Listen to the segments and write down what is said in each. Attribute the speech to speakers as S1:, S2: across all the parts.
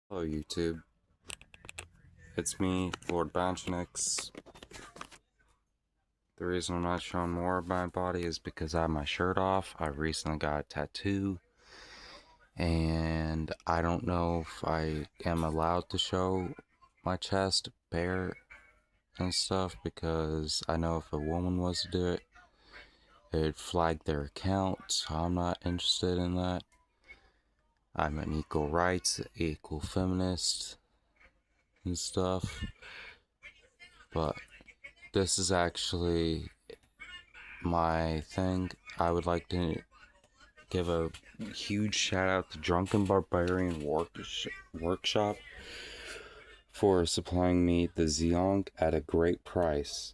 S1: Hello YouTube, it's me, Lord Bouncinix. The reason I'm not showing more of my body is because I have my shirt off. I recently got a tattoo, and I don't know if I am allowed to show my chest bare and stuff, because I know if a woman was to do it, it'd flag their account, so I'm not interested in that. I'm an equal rights, equal feminist and stuff, but this is actually my thing. I would like to give a huge shout out to Drunken Barbarian Workshop for supplying me the Zeong at a great price.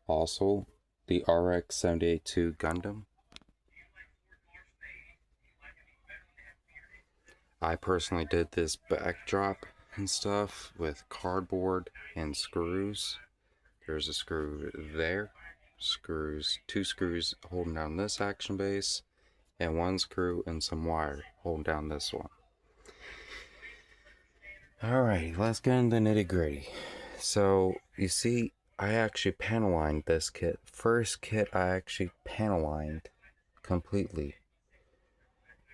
S1: Also, the RX 782 Gundam. I personally did this backdrop and stuff with cardboard and screws. There's a screw there, two screws holding down this action base, and one screw and some wire holding down this one. Alright, let's get into the nitty gritty. So, you see, I actually panel lined this kit. First kit I actually panel lined completely.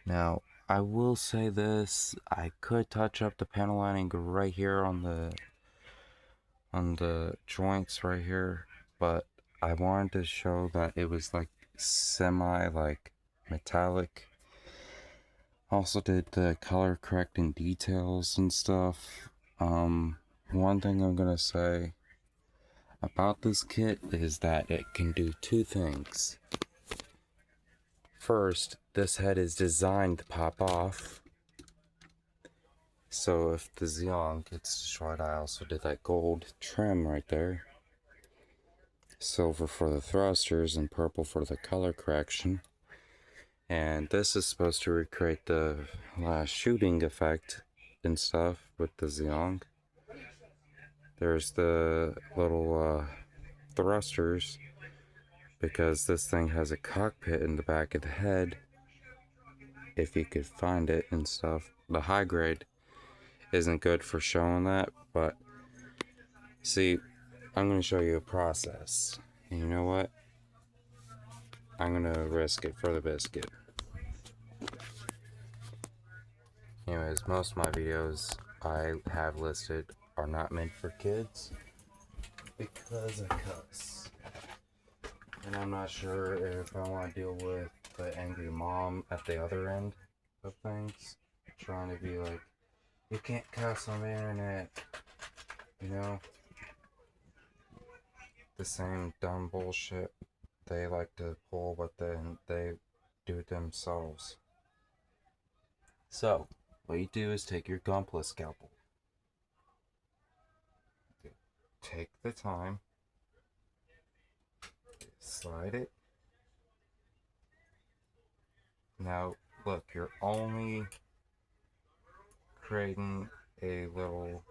S1: Now, I will say this, I could touch up the panel lining right here on the joints right here, but I wanted to show that it was like semi like metallic. Also did the color correcting details and stuff. One thing I'm gonna say about this kit is that it can do two things. First, this head is designed to pop off, so if the Xeon gets destroyed, I also did that gold trim right there. Silver for the thrusters and purple for the color correction. And this is supposed to recreate the shooting effect and stuff with the Xeon. There's the little thrusters, because this thing has a cockpit in the back of the head, if you could find it and stuff. The high grade isn't good for showing that, but see, I'm going to show you a process. And you know what? I'm going to risk it for the biscuit. Anyways, most of my videos I have listed are not meant for kids because I cuss. And I'm not sure if I want to deal with the angry mom at the other end of things, trying to be like, you can't cuss on the internet, you know? The same dumb bullshit they like to pull, but then they do it themselves. So, what you do is take your Gunpla scalpel. Take the time, slide it. Now, look, you're only creating a little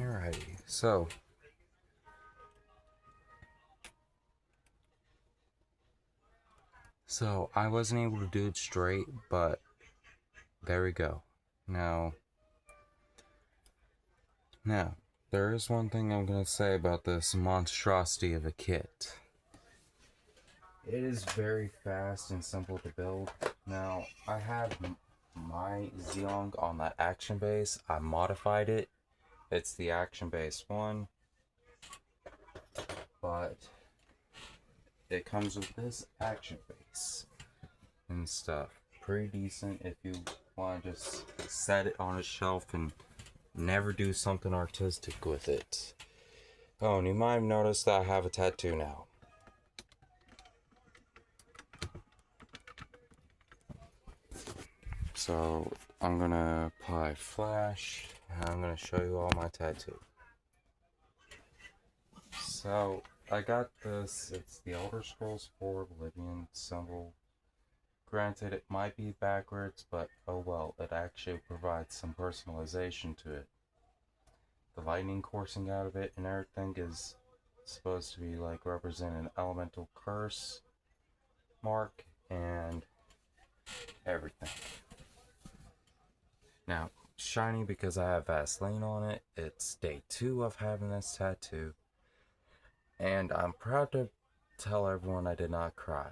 S1: Alrighty, so I wasn't able to do it straight, but there we go. Now, there is one thing I'm gonna say about this monstrosity of a kit. It is very fast and simple to build. Now, I have my Zeong on that action base. I modified it. It's the action base one, but it comes with this action base and stuff. Pretty decent if you want to just set it on a shelf and never do something artistic with it. Oh, and you might have noticed that I have a tattoo now. So I'm gonna apply flash and I'm gonna show you all my tattoo. So, I got this. It's the Elder Scrolls 4 Bolivian symbol. Granted, it might be backwards, but oh well, it actually provides some personalization to it. The lightning coursing out of it and everything is supposed to be like represent an elemental curse mark and everything. Now, shiny because I have Vaseline on it. It's day 2 of having this tattoo. And I'm proud to tell everyone I did not cry.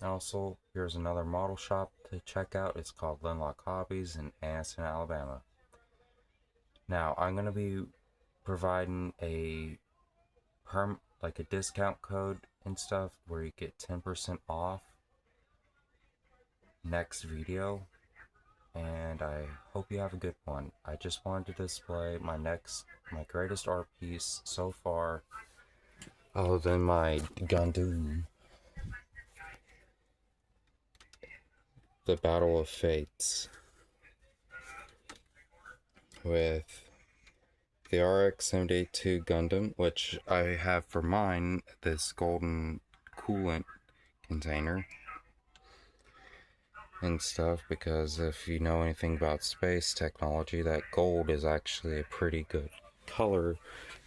S1: Also, here's another model shop to check out. It's called Linlock Hobbies in Anniston, Alabama. Now, I'm going to be providing a discount code and stuff where you get 10% off next video, and I hope you have a good one. I just wanted to display my greatest art piece so far, other than my Gundam, the Battle of Fates, with the RX-782 Gundam, which I have for mine, this golden coolant container and stuff, because if you know anything about space technology, that gold is actually a pretty good color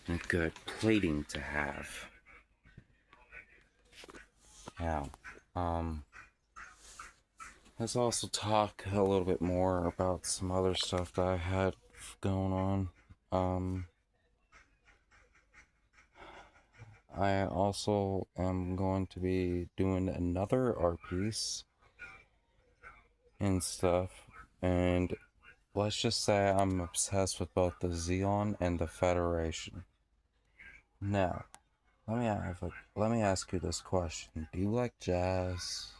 S1: and good plating to have. Now, let's also talk a little bit more about some other stuff that I had going on. I also am going to be doing another art piece and stuff, and let's just say I'm obsessed with both the Xeon and the Federation. Now, let me ask you this question: do you like jazz?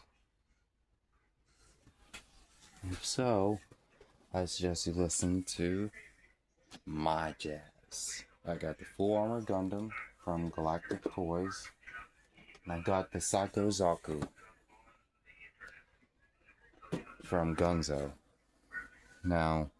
S1: If so, I suggest you listen to my jazz. I got the Full Armor Gundam from Galactic Toys, and I got the Psycho Zaku from Gunzo. Now,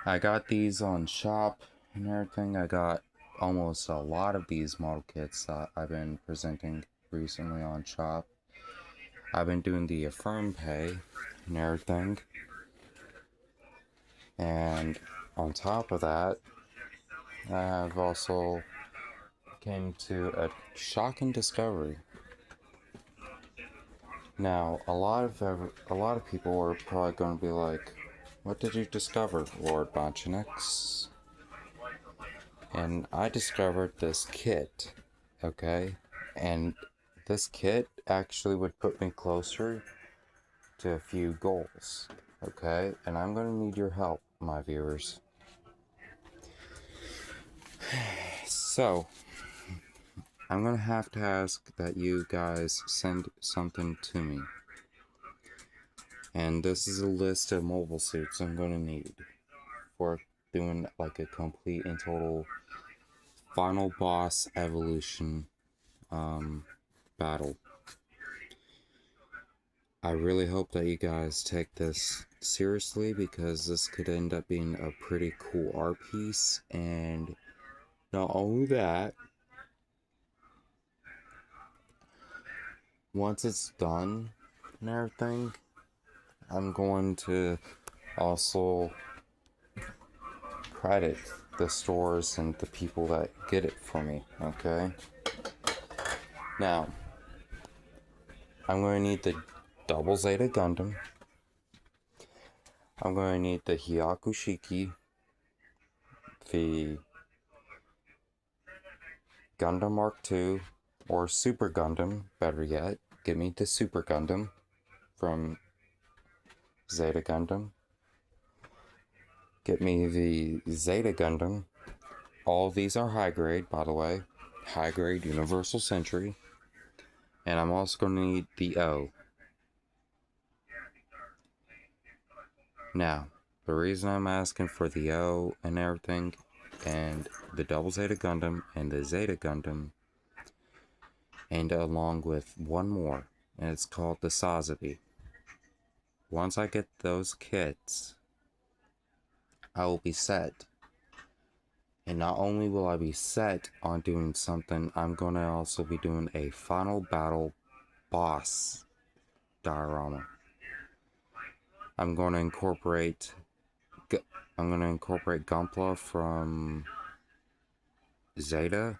S1: I got these on shop and everything. I got almost a lot of these model kits that I've been presenting recently on shop. I've been doing the Affirm Pay and everything. And on top of that, I have also came to a shocking discovery. Now, a lot of people are probably going to be like, "What did you discover, Lord Bonchinix?" And I discovered this kit, okay? And this kit actually would put me closer to a few goals, okay? And I'm going to need your help, my viewers. So, I'm going to have to ask that you guys send something to me. And this is a list of mobile suits I'm going to need for doing like a complete and total final boss evolution battle. I really hope that you guys take this seriously, because this could end up being a pretty cool art piece. And not only that, once it's done and everything, I'm going to also credit the stores and the people that get it for me, okay? Now, I'm going to need the Double Zeta Gundam. I'm going to need the Hyakushiki, the Gundam Mark II, or Super Gundam, better yet. Give me the Super Gundam from Zeta Gundam. Get me the Zeta Gundam. All of these are high grade, by the way. High grade Universal Century. And I'm also going to need the O. Now, the reason I'm asking for the O and everything, and the Double Zeta Gundam and the Zeta Gundam, and along with one more, and it's called the Sazabi. Once I get those kits, I will be set. And not only will I be set on doing something, I'm going to also be doing a final battle boss diorama. I'm going to incorporate Gunpla from Zeta,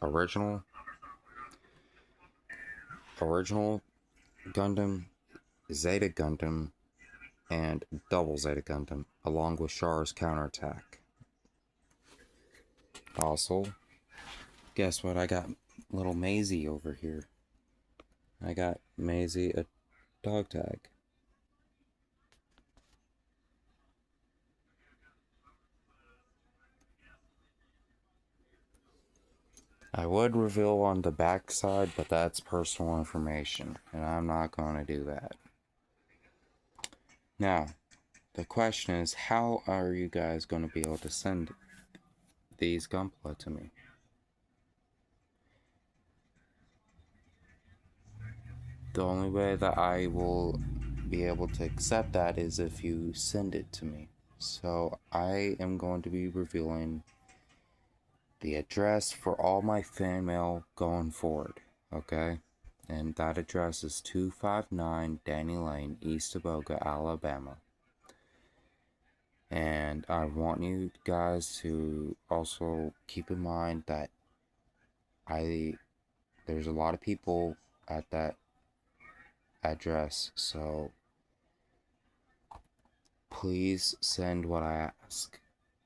S1: original Gundam, Zeta Gundam, and Double Zeta Gundam, along with Char's counterattack. Also, guess what? I got little Maisie over here. I got Maisie a dog tag. I would reveal on the back side, but that's personal information, and I'm not going to do that. Now, the question is, how are you guys going to be able to send these Gunpla to me? The only way that I will be able to accept that is if you send it to me. So I am going to be revealing the address for all my fan mail going forward, okay? And that address is 259 Danny Lane, Eastaboga, Alabama. And I want you guys to also keep in mind that there's a lot of people at that address, so please send what I ask.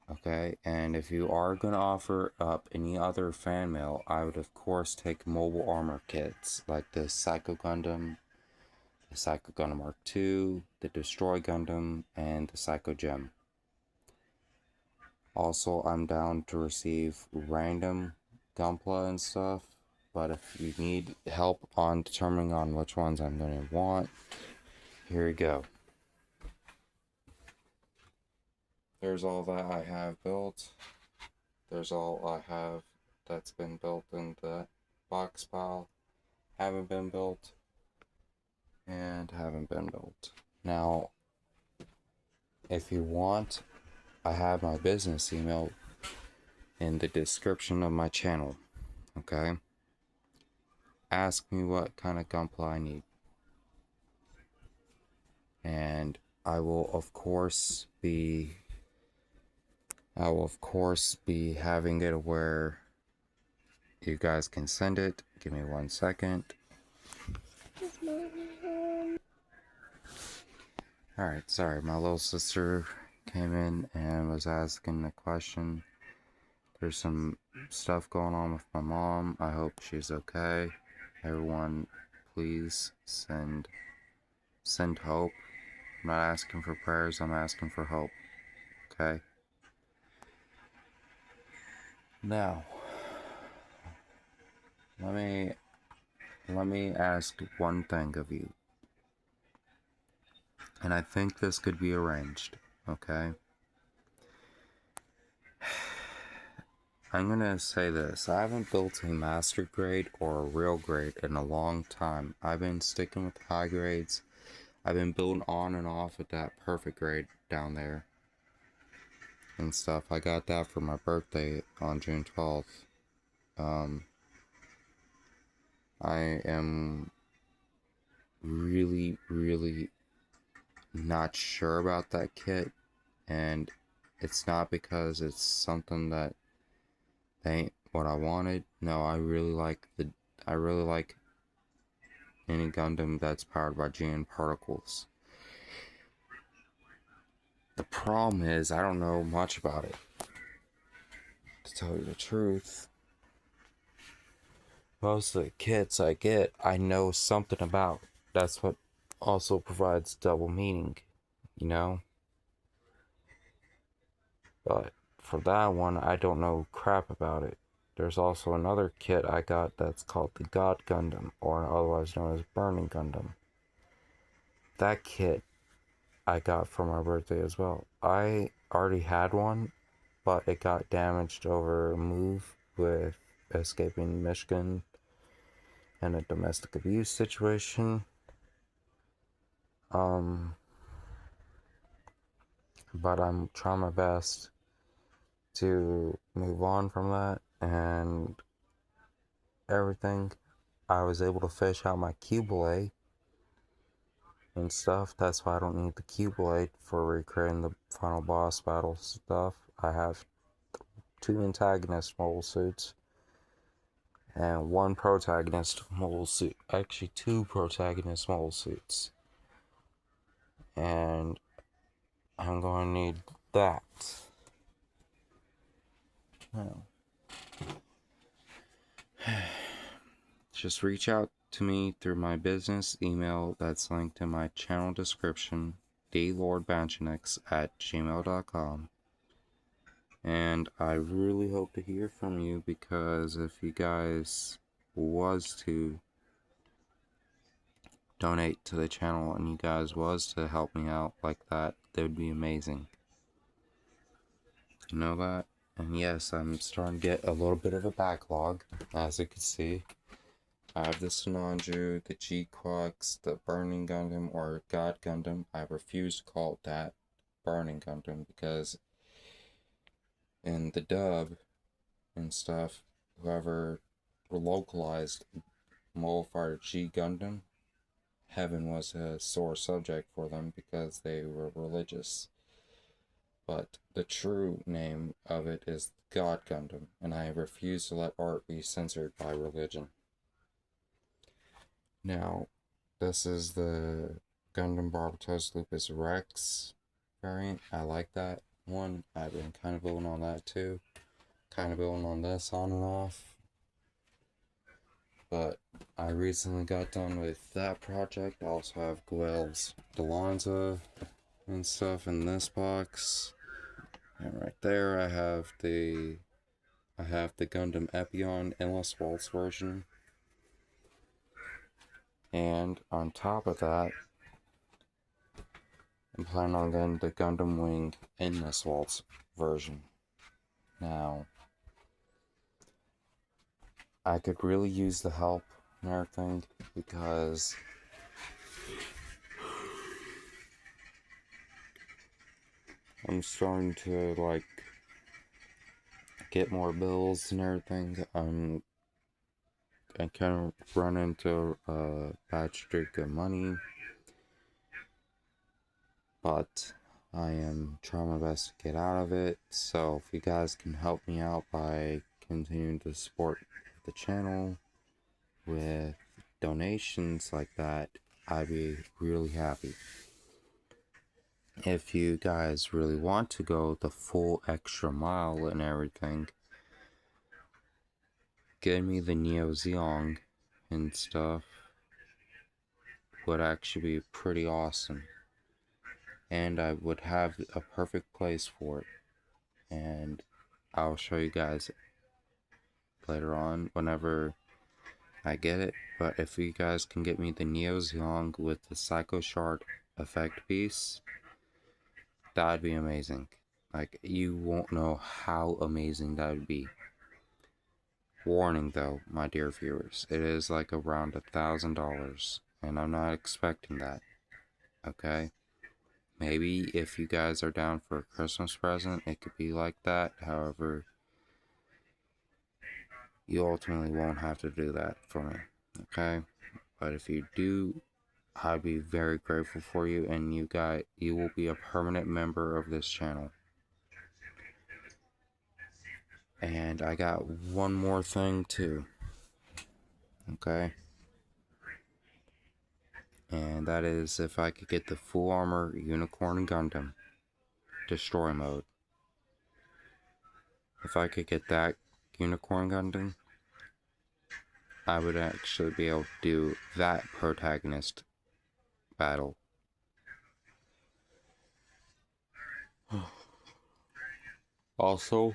S1: Okay, and if you are going to offer up any other fan mail, I would of course take mobile armor kits like the Psycho Gundam, the Psycho Gundam Mark II, the Destroy Gundam, and the Psycho Gem. Also, I'm down to receive random Gunpla and stuff, but if you need help on determining on which ones I'm going to want, here you go. There's all that I have built. There's all I have that's been built in the box pile. Haven't been built. And haven't been built. Now, if you want, I have my business email in the description of my channel. Okay? Ask me what kind of Gunpla I need. And I will of course be having it where you guys can send it. Give me 1 second. Alright, sorry, my little sister came in and was asking a question. There's some stuff going on with my mom. I hope she's okay. Everyone, please send hope. I'm not asking for prayers, I'm asking for hope. Okay? Now, let me ask one thing of you. And I think this could be arranged, okay? I'm gonna say this. I haven't built a master grade or a real grade in a long time. I've been sticking with high grades. I've been building on and off with that perfect grade down there and stuff. I got that for my birthday on June 12th. I am really, really not sure about that kit, and it's not because it's something that ain't what I wanted. No, I really like any Gundam that's powered by GN particles. The problem is I don't know much about it, to tell you the truth. Most of the kits I get, I know something about. That's what also provides double meaning, you know? But for that one, I don't know crap about it. There's also another kit I got that's called the God Gundam, or otherwise known as Burning Gundam. That kit I got for my birthday as well. I already had one, but it got damaged over a move with escaping Michigan and a domestic abuse situation. But I'm trying my best to move on from that and everything, I was able to fish out my Q-Blade and stuff. That's why I don't need the Q-Blade for recreating the final boss battle stuff. I have 2 antagonist mobile suits and 1 protagonist mobile suit. Actually, 2 protagonist mobile suits. And I'm going to need that. Now, just reach out to me through my business email that's linked in my channel description, dlordbanjanix@gmail.com. And I really hope to hear from you, because if you guys was to donate to the channel and you guys was to help me out like that, that would be amazing. You know that? And yes, I'm starting to get a little bit of a backlog, as you can see. I have the Sinanju, the G-Quux, the Burning Gundam, or God Gundam. I refuse to call it that, Burning Gundam, because in the dub and stuff, whoever localized Mobile Fighter G Gundam, heaven was a sore subject for them because they were religious. But the true name of it is God Gundam, and I refuse to let art be censored by religion. Now, this is the Gundam Barbatos Lupus Rex variant. I like that one. I've been kind of building on that too. Kind of building on this on and off. But I recently got done with that project. I also have Guel's Delonza and stuff in this box. And right there I have the Gundam Epion Endless Waltz version. And on top of that, I'm planning on getting the Gundam Wing Endless Waltz version. Now, I could really use the help and everything, because I'm starting to like get more bills and everything. I kind of run into a bad streak of money, but I am trying my best to get out of it. So if you guys can help me out by continuing to support the channel with donations like that, I'd be really happy. If you guys really want to go the full extra mile and everything, get me the Neo Zeong and stuff would actually be pretty awesome. And I would have a perfect place for it. And I'll show you guys later on whenever I get it. But if you guys can get me the Neo Zeong with the Psycho Shard effect piece, that'd be amazing. Like, you won't know how amazing that would be. Warning though, my dear viewers, it is like around $1,000, and I'm not expecting that. Okay? Maybe if you guys are down for a Christmas present, it could be like that. However, you ultimately won't have to do that for me. Okay? But if you do, I'd be very grateful for you, and you will be a permanent member of this channel. And I got one more thing too. Okay? And that is if I could get the full armor Unicorn Gundam destroy mode. If I could get that Unicorn Gundam, I would actually be able to do that protagonist battle. Also,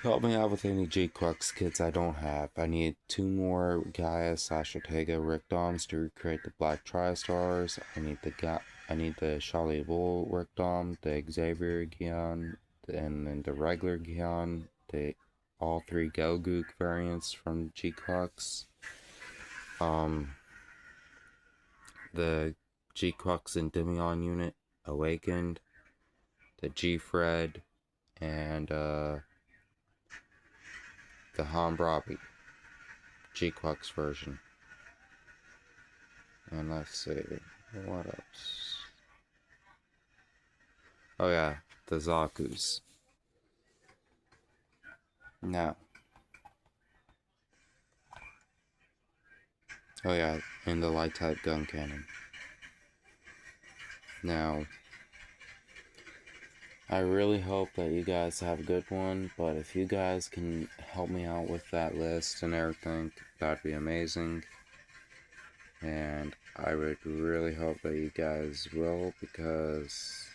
S1: help me out with any G-Quux kits I don't have. I need 2 more Gaia/Ortega Rickdoms to recreate the Black Tri-Stars. I need the Charlie Bull Rickdom, the Xavier Gion, and then the regular Gion, all 3 Gelgook variants from G-Quux. The G-Quux Endymion unit, Awakened, the G-Fred, and the Hammurabi G-Quux version. And let's see, what else? Oh yeah, the Zaku's. Now, oh yeah, and the light type gun cannon. Now, I really hope that you guys have a good one, but if you guys can help me out with that list and everything, that'd be amazing. And I would really hope that you guys will, because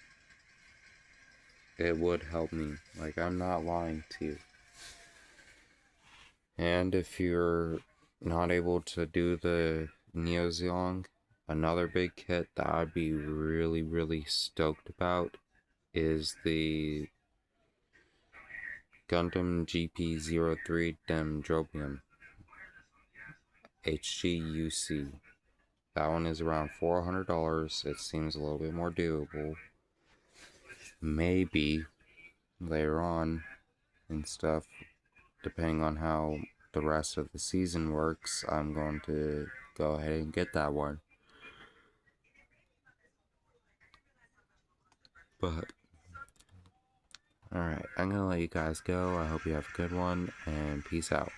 S1: it would help me. Like, I'm not lying to you. And if you're not able to do the Neo Zeong, another big kit that I'd be really, really stoked about is the Gundam GP03 Dendrobium HGUC. That one is around $400. It seems a little bit more doable. Maybe later on and stuff, depending on how the rest of the season works, I'm going to go ahead and get that one. But alright, I'm gonna let you guys go. I hope you have a good one, and peace out.